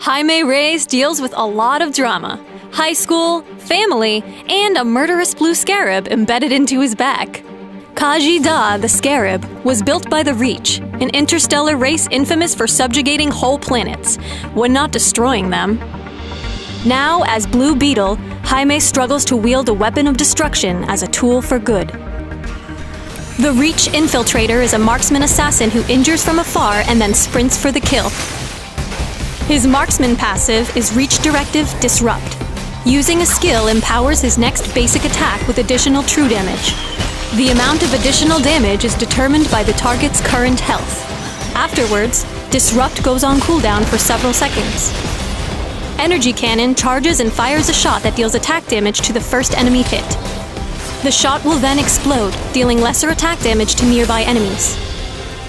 Jaime Reyes deals with a lot of drama, high school, family, and a murderous blue scarab embedded into his back. Kaji Da, the Scarab, was built by the Reach, an interstellar race infamous for subjugating whole planets, when not destroying them. Now, as Blue Beetle, Jaime struggles to wield a weapon of destruction as a tool for good. The Reach Infiltrator is a marksman assassin who injures from afar and then sprints for the kill. His marksman passive is Reach Directive Disrupt. Using a skill empowers his next basic attack with additional true damage. The amount of additional damage is determined by the target's current health. Afterwards, Disrupt goes on cooldown for several seconds. Energy Cannon charges and fires a shot that deals attack damage to the first enemy hit. The shot will then explode, dealing lesser attack damage to nearby enemies.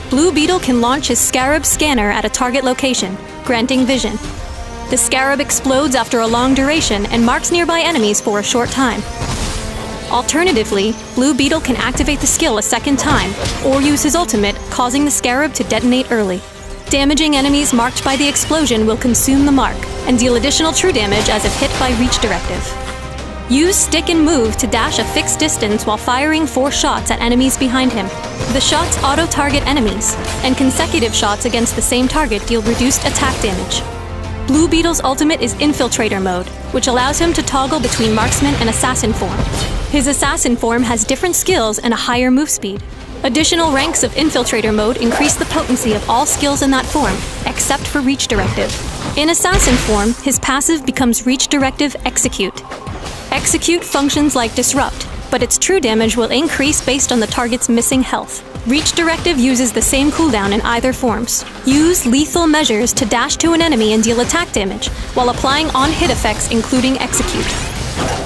Blue Beetle can launch his Scarab Scanner at a target location, granting vision. The Scarab explodes after a long duration and marks nearby enemies for a short time. Alternatively, Blue Beetle can activate the skill a second time, or use his ultimate, causing the Scarab to detonate early. Damaging enemies marked by the explosion will consume the mark, and deal additional true damage as if hit by Reach Directive. Use Stick and Move to dash a fixed distance while firing 4 shots at enemies behind him. The shots auto-target enemies, and consecutive shots against the same target deal reduced attack damage. Blue Beetle's ultimate is Infiltrator mode, which allows him to toggle between Marksman and Assassin form. His Assassin form has different skills and a higher move speed. Additional ranks of Infiltrator mode increase the potency of all skills in that form, except for Reach Directive. In Assassin form, his passive becomes Reach Directive Execute. Execute functions like Disrupt, but its true damage will increase based on the target's missing health. Reach Directive uses the same cooldown in either forms. Use Lethal Measures to dash to an enemy and deal attack damage, while applying on-hit effects including Execute.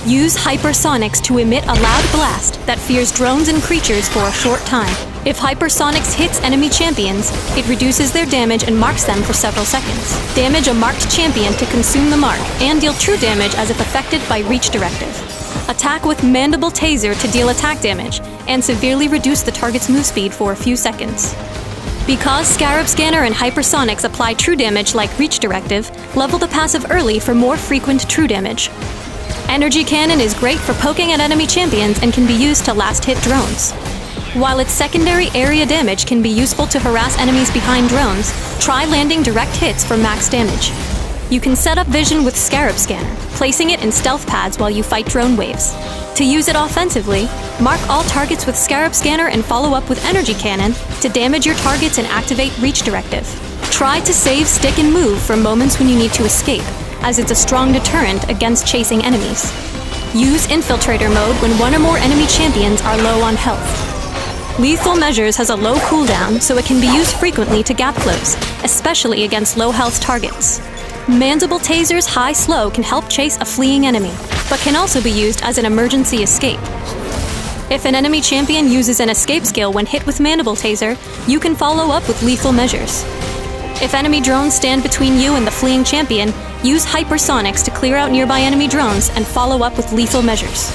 Use Hypersonics to emit a loud blast that fears drones and creatures for a short time. If Hypersonics hits enemy champions, it reduces their damage and marks them for several seconds. Damage a marked champion to consume the mark, and deal true damage as if affected by Reach Directive. Attack with Mandible Taser to deal attack damage, and severely reduce the target's move speed for a few seconds. Because Scarab Scanner and Hypersonics apply true damage like Reach Directive, level the passive early for more frequent true damage. Energy Cannon is great for poking at enemy champions and can be used to last-hit drones. While its secondary area damage can be useful to harass enemies behind drones, try landing direct hits for max damage. You can set up vision with Scarab Scanner, placing it in stealth pads while you fight drone waves. To use it offensively, mark all targets with Scarab Scanner and follow up with Energy Cannon to damage your targets and activate Reach Directive. Try to save Stick and Move for moments when you need to escape, as it's a strong deterrent against chasing enemies. Use Infiltrator mode when one or more enemy champions are low on health. Lethal Measures has a low cooldown, so it can be used frequently to gap close, especially against low health targets. Mandible Taser's high slow can help chase a fleeing enemy, but can also be used as an emergency escape. If an enemy champion uses an escape skill when hit with Mandible Taser, you can follow up with Lethal Measures. If enemy drones stand between you and the fleeing champion, use Hypersonics to clear out nearby enemy drones and follow up with Lethal Measures.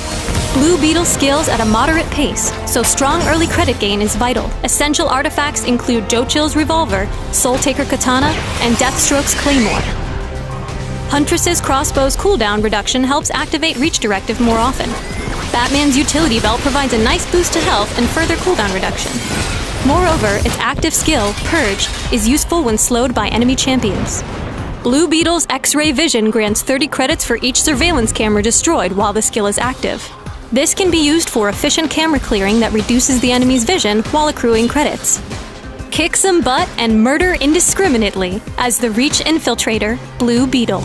Blue Beetle scales at a moderate pace, so strong early credit gain is vital. Essential artifacts include Jochill's Revolver, Soul Taker Katana, and Deathstroke's Claymore. Huntress's Crossbow's cooldown reduction helps activate Reach Directive more often. Batman's Utility Belt provides a nice boost to health and further cooldown reduction. Moreover, its active skill, Purge, is useful when slowed by enemy champions. Blue Beetle's X-Ray Vision grants 30 credits for each surveillance camera destroyed while the skill is active. This can be used for efficient camera clearing that reduces the enemy's vision while accruing credits. Kick some butt and murder indiscriminately as the Reach Infiltrator, Blue Beetle.